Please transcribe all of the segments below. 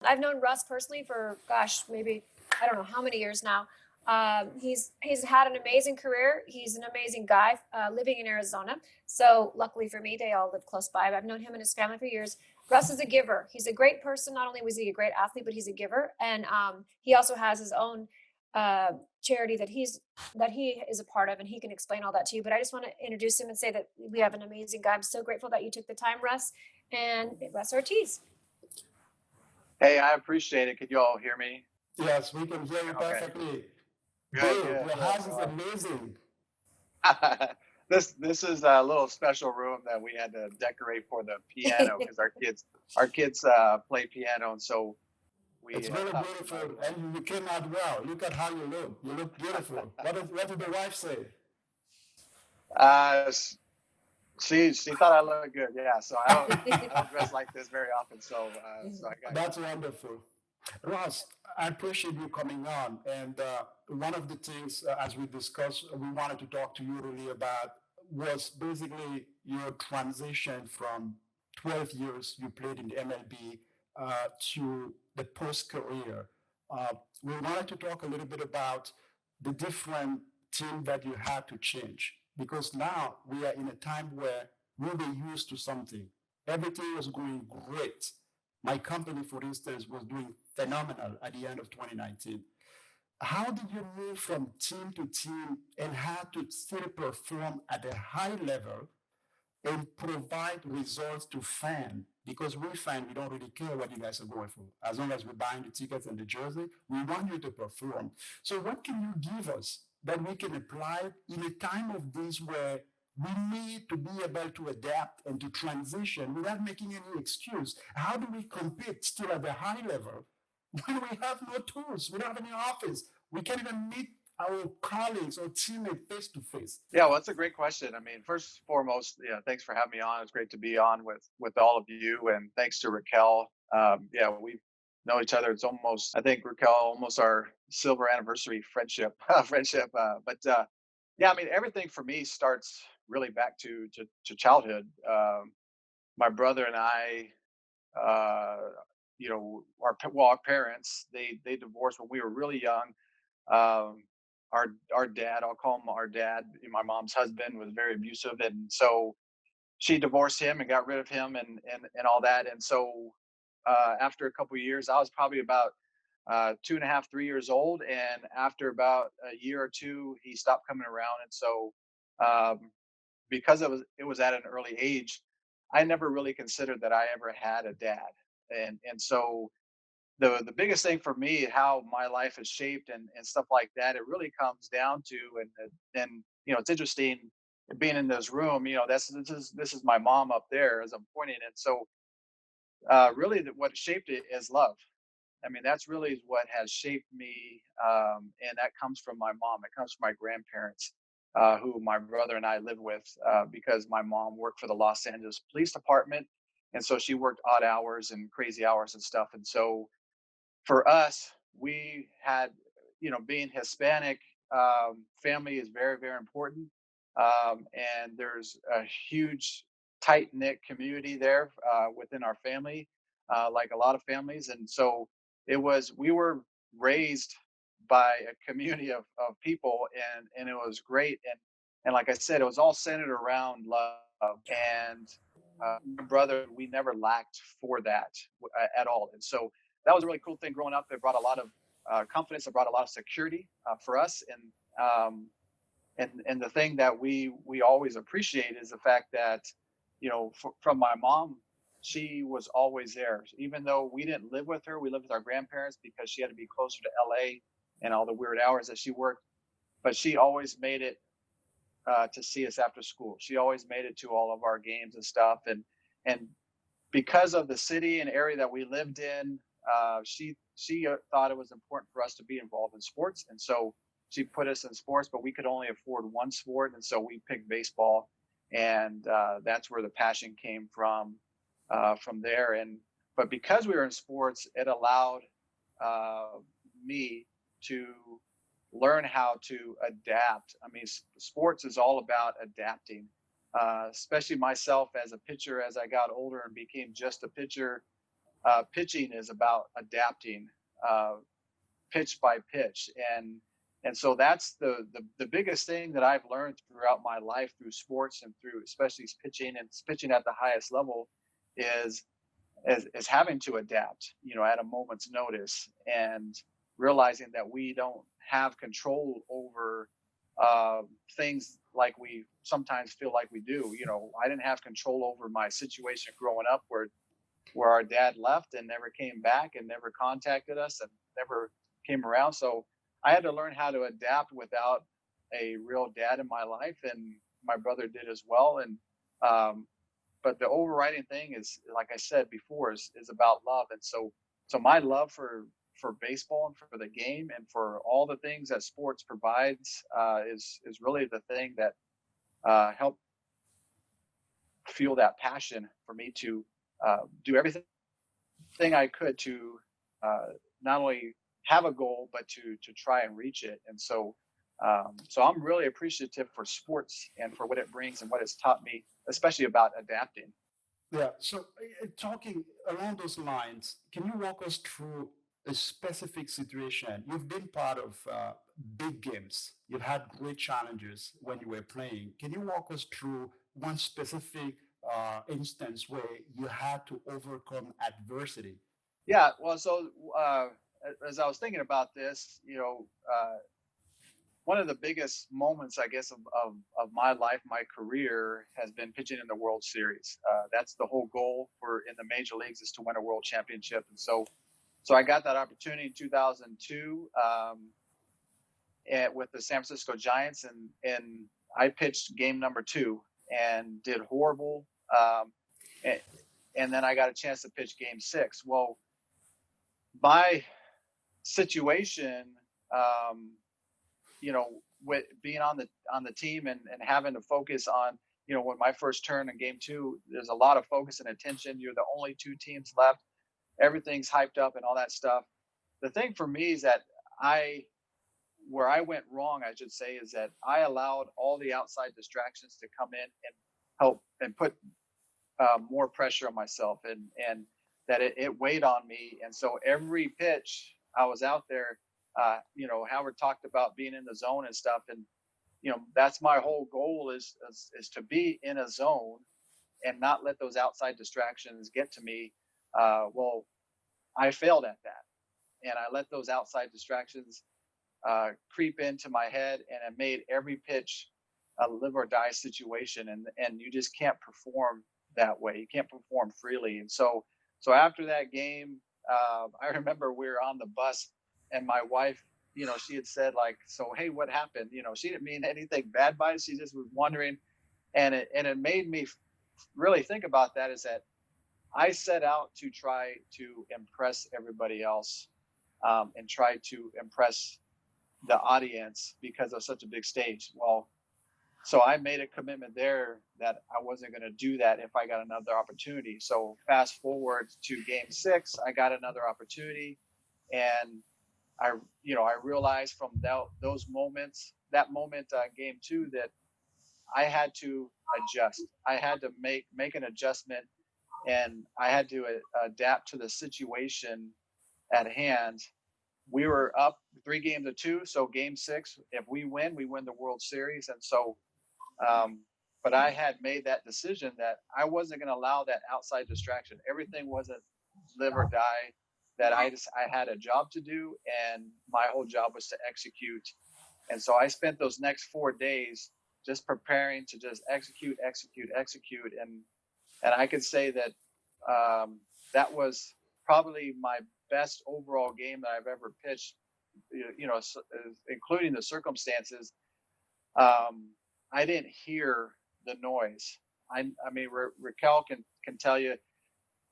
I've known Russ personally for, gosh, maybe, I don't know how many years now. He's had an amazing career. He's an amazing guy, living in Arizona. So luckily for me, they all live close by. I've known him and his family for years. Russ is a giver. He's a great person. Not only was he a great athlete, but he's a giver, and he also has his own charity that he is a part of, and he can explain all that to you. But I just want to introduce him and say that we have an amazing guy. I'm so grateful that you took the time, Russ, and Russ Ortiz. Hey, I appreciate it. Could you all hear me? Yes, we can hear you Okay. perfectly. Good, Dude, good, your good. house is amazing. This is a little special room that we had to decorate for the piano because our kids play piano, and so It's we very thought we beautiful, might as well. and you came out well. Look at how you look. You look beautiful. What did the wife say? Uh, s- she thought I looked good. Yeah, so I don't dress like this very often, so I got That's wonderful. Ross, I appreciate you coming on. And one of the things, as we discussed, we wanted to talk to you really about was basically your transition from 12 years you played in the MLB to the post career. Uh, we wanted to talk a little bit about the different team that you had to change because now we are in a time where we were used to something. Everything was going great. My company, for instance, was doing phenomenal at the end of 2019. How did you move from team to team and how to still perform at a high level and provide results to fans? Because we find we don't really care what you guys are going for. As long as we're buying the tickets and the jersey, we want you to perform. So what can you give us that we can apply in a time of this where we need to be able to adapt and to transition without making any excuse? How do we compete still at the high level when we have no tools? We don't have any office. We can't even meet our colleagues or teammates face to face. Yeah, well, that's a great question. I mean, first and foremost, yeah, thanks for having me on. It's great to be on with all of you, and thanks to Raquel. Yeah, we know each other. It's almost, I think, Raquel, almost our silver anniversary friendship. Friendship. But yeah, I mean, everything for me starts really back to childhood. My brother and I, uh, our parents, they divorced when we were really young. um, our dad, I'll call him our dad, my mom's husband, was very abusive, and so she divorced him and got rid of him, and all that. And so after a couple of years, I was probably about 2.5, 3 years old, and after about a year or two, he stopped coming around. And so um, because it was at an early age, I never really considered that I ever had a dad. And so the biggest thing for me, how my life is shaped and stuff like that, it really comes down to, and it's interesting being in this room. This is my mom up there as I'm pointing. And so really what shaped it is love. I mean, that's really what has shaped me, and that comes from my mom. It comes from my grandparents, who my brother and I live with, because my mom worked for the Los Angeles Police Department, and so she worked odd hours and crazy hours and stuff. And so for us, we had, being Hispanic, family is very, very important. And there's a huge, tight knit community there within our family, like a lot of families. And so we were raised by a community of people, and it was great. And like I said, it was all centered around love. And my brother, we never lacked for that at all. And so that was a really cool thing growing up. It brought a lot of confidence. It brought a lot of security for us. And the thing that we always appreciate is the fact that, from my mom, she was always there. Even though we didn't live with her, we lived with our grandparents because she had to be closer to LA and all the weird hours that she worked. But she always made it to see us after school. She always made it to all of our games and stuff. And because of the city and area that we lived in, she thought it was important for us to be involved in sports, and so she put us in sports. But we could only afford one sport, and so we picked baseball, and that's where the passion came from there. And but because we were in sports, it allowed uh, me to learn how to adapt. I mean, sports is all about adapting, especially myself as a pitcher. As I got older and became just a pitcher, pitching is about adapting uh, pitch by pitch, and so that's the biggest thing that I've learned throughout my life through sports and through especially pitching and pitching at the highest level is is having to adapt, at a moment's notice, and realizing that we don't have control over uh, things like we sometimes feel like we do. I didn't have control over my situation growing up where our dad left and never came back and never contacted us and never came around. So I had to learn how to adapt without a real dad in my life, and my brother did as well. And um, but the overriding thing is, like I said before, is about love. And so my love for baseball and for the game and for all the things that sports provides is really the thing that helped fuel that passion for me to do everything I could to not only have a goal but to try and reach it. And so I'm really appreciative for sports and for what it brings and what it's taught me, especially about adapting. Yeah. So, talking around those lines, can you walk us through a specific situation? You've been part of big games. You've had great challenges when you were playing. Can you walk us through one specific instance where you had to overcome adversity? Yeah, well, so as I was thinking about this, one of the biggest moments, I guess, of my life, my career, has been pitching in the World Series. That's the whole goal for in the major leagues, is to win a world championship. And so I got that opportunity in 2002 with the San Francisco Giants, and I pitched game number 2 and did horrible. And, and then I got a chance to pitch game 6. Well, my situation, um, with being on the team and having to focus on, when my first turn in game 2, there's a lot of focus and attention. You're the only 2 teams left. Everything's hyped up and all that stuff. The thing for me is that where I went wrong, I should say, is that I allowed all the outside distractions to come in and help and put more pressure on myself, and that it weighed on me. And so every pitch I was out there, Howard talked about being in the zone and stuff, and that's my whole goal is to be in a zone and not let those outside distractions get to me. Well, I failed at that, and I let those outside distractions creep into my head, and it made every pitch a live or die situation, and you just can't perform that way. You can't perform freely. And so after that game, I remember we were on the bus, and my wife, she had said, like, so hey, what happened? She didn't mean anything bad by it. She just was wondering, and it made me really think about that. Is that I set out to try to impress everybody else, and try to impress the audience because of such a big stage. Well, so I made a commitment there that I wasn't going to do that if I got another opportunity. So fast forward to game 6, I got another opportunity, and I realized from those moments, that moment game 2, that I had to adjust. I had to make an adjustment, and I had to adapt to the situation at hand. We were up 3 games to 2, so game 6, if we win, we win the World Series. And so, but I had made that decision that I wasn't going to allow that outside distraction. Everything wasn't live or die. That I had a job to do, and my whole job was to execute. And so I spent those next 4 days just preparing to just execute, and I could say that that was probably my best overall game that I've ever pitched. Including the circumstances. I didn't hear the noise. I mean, Raquel can tell you.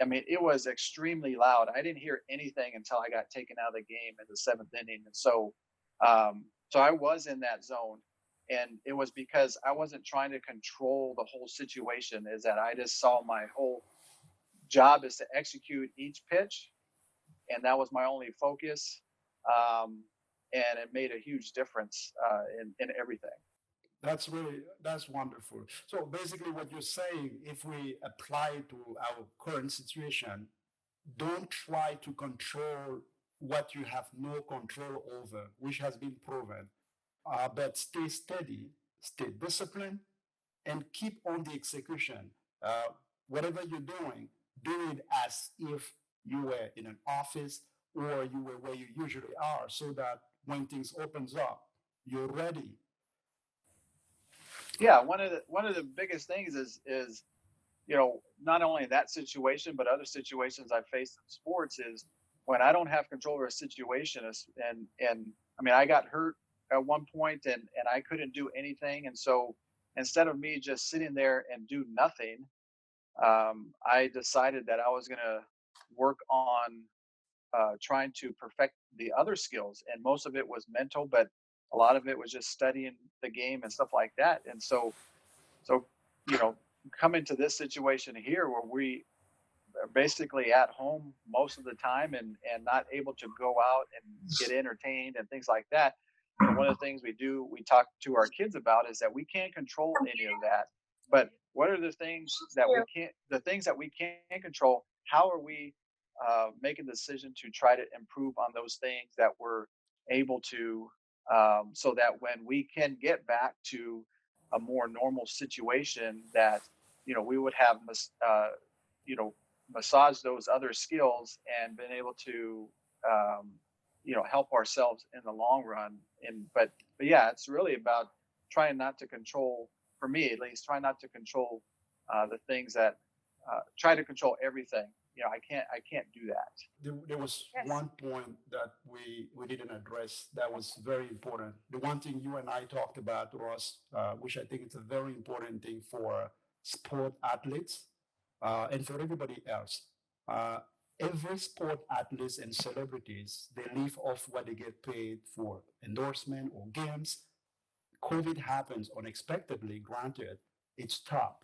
I mean, it was extremely loud. I didn't hear anything until I got taken out of the game in the 7th inning, and so I was in that zone, and it was because I wasn't trying to control the whole situation. Is that I just saw my whole job is to execute each pitch, and that was my only focus. And it made a huge difference in everything. That's wonderful. So basically, what you're saying, if we apply to our current situation, don't try to control what you have no control over, which has been proven. But stay steady, stay disciplined, and keep on the execution. Uh, Whatever you're doing, do it as if you were in an office or you were where you usually are, so that when things opens up, you're ready. Yeah, one of the biggest things is not only in that situation, but other situations I've faced in sports is when I don't have control over a situation. And I mean, I got hurt at one point, and I couldn't do anything. And so instead of me just sitting there and do nothing, I decided that I was going to work on trying to perfect the other skills. And most of it was mental, but a lot of it was just studying the game and stuff like that. And so, you know, coming to this situation here where we are basically at home most of the time and not able to go out and get entertained and things like that. One of the things we talk to our kids about is that we can't control any of that. But what are the things that we can control? How are we making the decision to try to improve on those things that we're able to, so that when we can get back to a more normal situation, that we would have you know massage those other skills and been able to help ourselves in the long run. And but but yeah, it's really about trying not to control, for me at least, try not to control the things that try to control everything. I can't do that. There was Yes. one point that we didn't address that was very important. The one thing you and I talked about, Ross, which I think is a very important thing for sport athletes and for everybody else. Uh, every sport athletes and celebrities, they live off what they get paid for endorsement or games. COVID happens unexpectedly, granted, it's tough.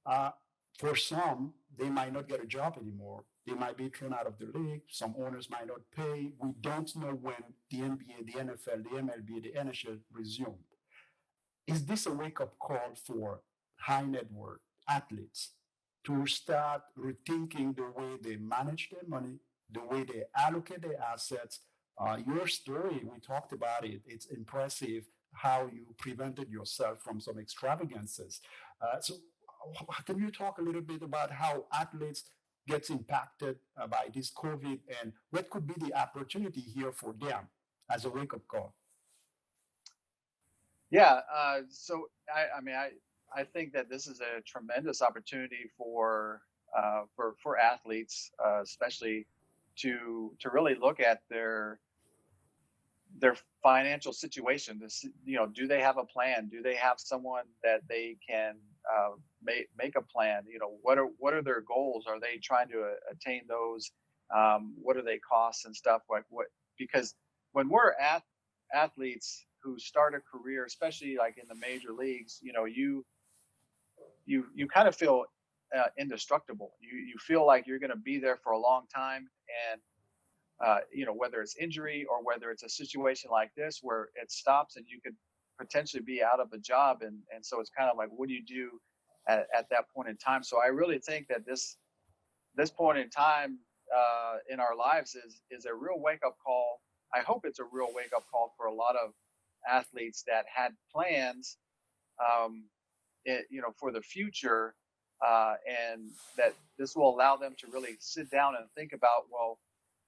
Uh, for some, they might not get a job anymore. They might be thrown out of the league. Some owners might not pay. We don't know when the NBA, the NFL, the MLB, the NHL resume. Is this a wake up call for high net worth athletes to start rethinking the way they manage their money, the way they allocate their assets? Your story, we talked about it. It's impressive how you prevented yourself from some extravagances. So, can you talk a little bit about how athletes gets impacted by this COVID and what could be the opportunity here for them as a wake up call? Yeah. So I think that this is a tremendous opportunity for athletes, especially to really look at their financial situation. Do they have a plan? Do they have someone that they can make a plan? What are their goals? Are they trying to attain those? What are they costs and stuff like what? Because when we're athletes who start a career, especially like in the major leagues, you kind of feel indestructible. You feel like you're going to be there for a long time, and whether it's injury or whether it's a situation like this where it stops and you could potentially be out of a job. And so it's kind of like, what do you do at that point in time? So I really think that this point in time in our lives is a real wake up call. I hope it's a real wake up call for a lot of athletes that had plans, um, for the future, and that this will allow them to really sit down and think about, well,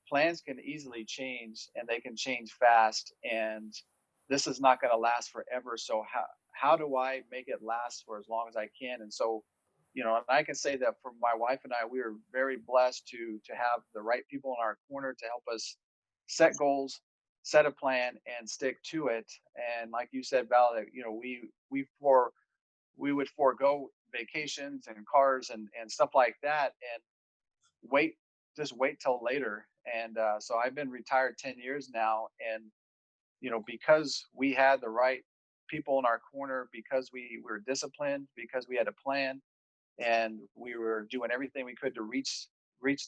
plans can easily change and they can change fast, and this is not going to last forever. So how do I make it last for as long as I can? And so, and I can say that for my wife and I, we are very blessed to have the right people in our corner to help us set goals, set a plan, and stick to it. And like you said, Val, that we would forego vacations and cars and stuff like that, and wait just wait till later. And so I've been retired 10 years now, and because we had the right people in our corner, because we were disciplined, because we had a plan, and we were doing everything we could to reach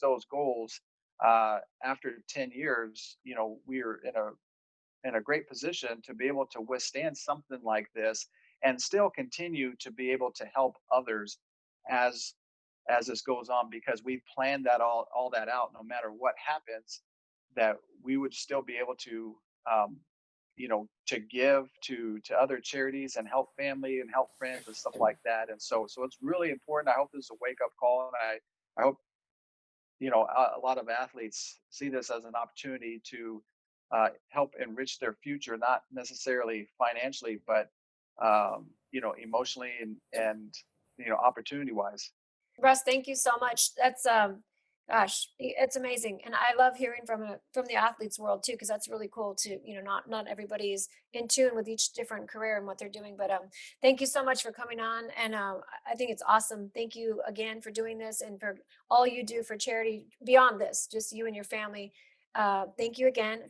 those goals. After 10 years, we are in a great position to be able to withstand something like this and still continue to be able to help others as as this goes on, because we planned that all that out. No matter what happens, that we would still be able to, um, to give to other charities and help family and help friends and stuff like that. And so it's really important. I hope this is a wake up call, and I hope a lot of athletes see this as an opportunity to help enrich their future, not necessarily financially, but emotionally and opportunity wise. Russ, thank you so much. That's gosh, it's amazing. And I love hearing from the athletes world too, because that's really cool to, not everybody is in tune with each different career and what they're doing. But thank you so much for coming on. And I think it's awesome. Thank you again for doing this and for all you do for charity beyond this, just you and your family. Thank you again.